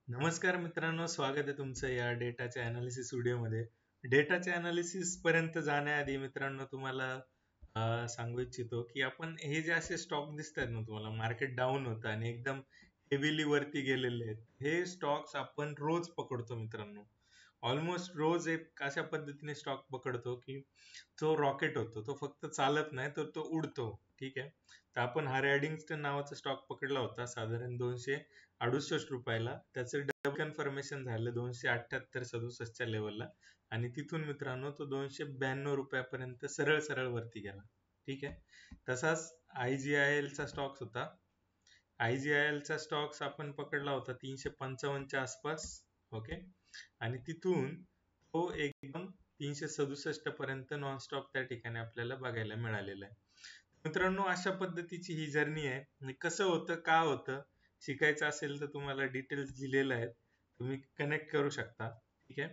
नमस्कार मित्रांनो, स्वागत आहे तुमचं या डेटाच्या अनालिसिस व्हिडिओमध्ये. डेटाच्या अनालिसिस पर्यंत जाण्याआधी मित्रांनो तुम्हाला सांगू इच्छितो की आपण हे जे असे स्टॉक दिसतात ना, तुम्हाला मार्केट डाऊन होतं आणि एकदम हेविली वरती गेलेले आहेत, हे स्टॉक्स आपण रोज पकडतो मित्रांनो. ऑलमोस्ट रोज एक अशा पद्धतीने स्टॉक पकडतो की तो रॉकेट होतो, तो फक्त चालत नाही तर तो उडतो. ठीक आहे. तर आपण हा रॅडिंग्टन नावाचा स्टॉक पकडला होता साधारण 268 रुपयाला. त्याचं डबल कन्फर्मेशन झालं 278-67 लेवलला आणि तिथून मित्रांनो तो 292 रुपयापर्यंत सरळ सरळ वरती गेला. ठीक आहे. तसाच IGIL चा स्टॉक्स होता. IGIL चा स्टॉक्स आपण पकडला होता 355च्या आसपास. ओके. आणि तिथून तो एकदम 367 पर्यंत नॉनस्टॉप त्या ठिकाणी आपल्याला बघायला मिळालेला आहे. मित्रांनो, अशा पद्धतीची ही जर्नी आहे. आणि कसं होतं, का होतं, शिकायचं असेल तर तुम्हाला डिटेल्स दिलेले आहेत, तुम्ही कनेक्ट करू शकता. ठीक आहे.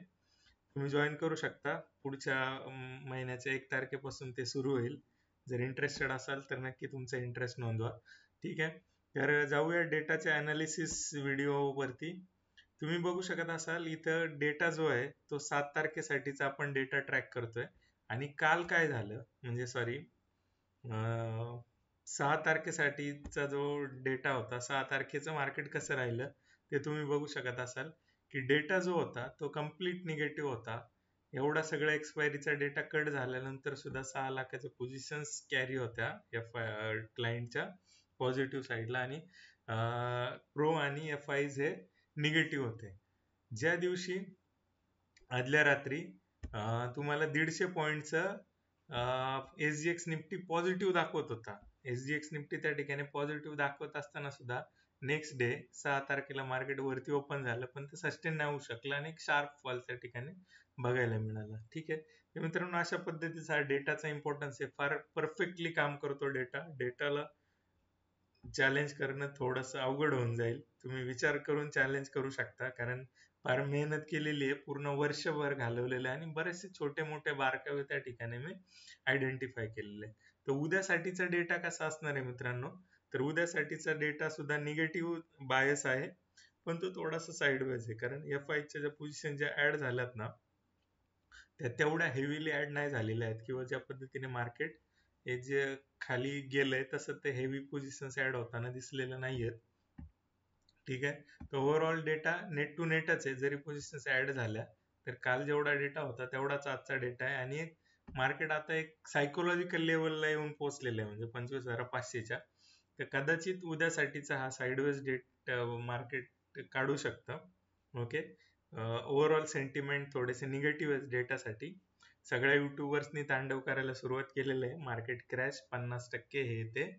तुम्ही जॉईन करू शकता. पुढच्या महिन्याच्या 1 तारखेपासून ते सुरू होईल. जर इंटरेस्टेड असाल तर नक्की तुमचा इंटरेस्ट नोंदवा. ठीक आहे. तर जाऊया डेटाच्या अनालिसिस व्हिडिओवरती. तुम्ही बघू शकत असाल इथं डेटा जो आहे तो 7 तारखेसाठीचा आपण डेटा ट्रॅक करतोय. आणि काल काय झालं, म्हणजे सॉरी, 6 तारखेसाठीचा जो डेटा होता, 6 तारखेचं मार्केट कसं राहिलं ते तुम्ही बघू शकत असाल की डेटा जो होता तो कम्प्लीट निगेटिव्ह होता. एवढा सगळा एक्सपायरीचा डेटा कट झाल्यानंतर सुद्धा 6 लाखाच्या पोझिशन्स कॅरी होत्या क्लायंटच्या पॉझिटिव्ह साईडला आणि प्रो आणि FIs हे निगेटिव्ह होते. ज्या दिवशी आदल्या रात्री तुम्हाला 150 पॉईंटचं SGX निफ्टी पॉझिटिव्ह दाखवत होता. SGX निफ्टी त्या ठिकाणी पॉझिटिव्ह दाखवत असताना सुद्धा नेक्स्ट डे 6 तारखेला मार्केट वरती ओपन झालं, पण ते सस्टेन नाही होऊ शकलं आणि एक शार्प फॉल त्या ठिकाणी बघायला मिळाला. ठीक आहे. तर मित्रांनो, अशा पद्धतीचा डेटाचा इम्पॉर्टन्स आहे. फार परफेक्टली काम करतो डेटाला चॅलेंज करणं थोडंसं अवघड होऊन जाईल. तुम्ही विचार करून चॅलेंज करू शकता, कारण फार मेहनत केलेली आहे, पूर्ण वर्षभर घालवलेलं आहे आणि बरेचसे छोटे मोठे बारकावे त्या ठिकाणी मी आयडेंटिफाय केलेले आहे. तर उद्यासाठीचा डेटा कसा असणार आहे मित्रांनो, तर उद्यासाठीचा डेटा सुद्धा निगेटिव्ह बायस आहे, पण तो थोडासा साईडवेज आहे, कारण FIच्या ज्या पोझिशन ज्या ऍड झाल्यात ना, त्या तेवढ्या हेवीली ऍड नाही झालेल्या आहेत, किंवा ज्या पद्धतीने मार्केट हे जे खाली गेलंय तसं ते हेवी पोझिशन्स ऍड होताना दिसलेल्या नाहीयेत. ठीक आहे. तर ओव्हरऑल डेटा नेट टू नेटच आहे. जरी पोझिशन्स ऍड झाल्या तर काल जेवढा डेटा होता तेवढाच आजचा डेटा आहे. आणि मार्केट आता एक सायकोलॉजिकल लेवलला येऊन पोहोचलेलं आहे, म्हणजे 25,500च्या. तर कदाचित उद्यासाठीचा हा साईडवेज डेट मार्केट काढू शकतं. ओके. ओव्हरऑल सेंटिमेंट थोडेसे निगेटिव्ह आहे डेटासाठी. सगळ्या युट्यूबर्सनी तांडव करायला सुरुवात केलेलं आहे. मार्केट क्रॅश 50% हे ते.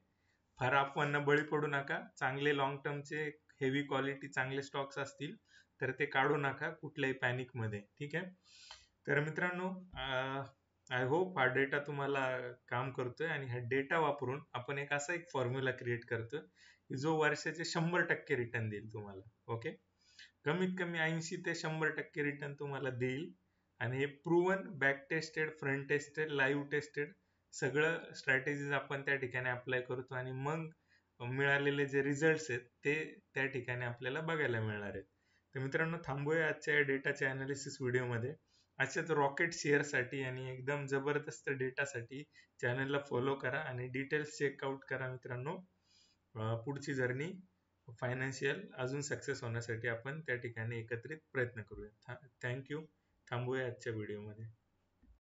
फार अफवांना बळी पडू नका. चांगले लॉंग टर्मचे हेवी क्वालिटी चांगले स्टॉक्स असतील तर ते काढू नका कुठल्याही पॅनिक मध्ये. ठीक आहे. तर मित्रांनो, आय होप हा डेटा तुम्हाला काम करतोय, आणि हा डेटा वापरून आपण एक असा एक फॉर्म्युला क्रिएट करतोय की जो वर्षाचे 100% रिटर्न देईल तुम्हाला. ओके. कमीत कमी 80 ते 100% रिटर्न तुम्हाला देईल. आणि हे proven, back tested, front tested, live tested सगळं स्ट्रॅटेजीज आपण त्या ठिकाणी अप्लाय करतो, आणि मग मिळालेले जे रिझल्ट्स आहेत ते त्या ठिकाणी आपल्याला बघायला मिळणार आहेत. तर मित्रांनो, थांबूया आजच्या डेटाच्या अनालिसिस व्हिडिओमध्ये. अशाच रॉकेट शेअरसाठी आणि एकदम जबरदस्त डेटासाठी चॅनलला फॉलो करा आणि डिटेल्स चेकआउट करा मित्रांनो. पुढची जर्नी फायनान्शियल अजून सक्सेस होण्यासाठी आपण त्या ठिकाणी एकत्रित प्रयत्न करूया. थँक्यू. थांबूया आजच्या व्हिडिओमध्ये.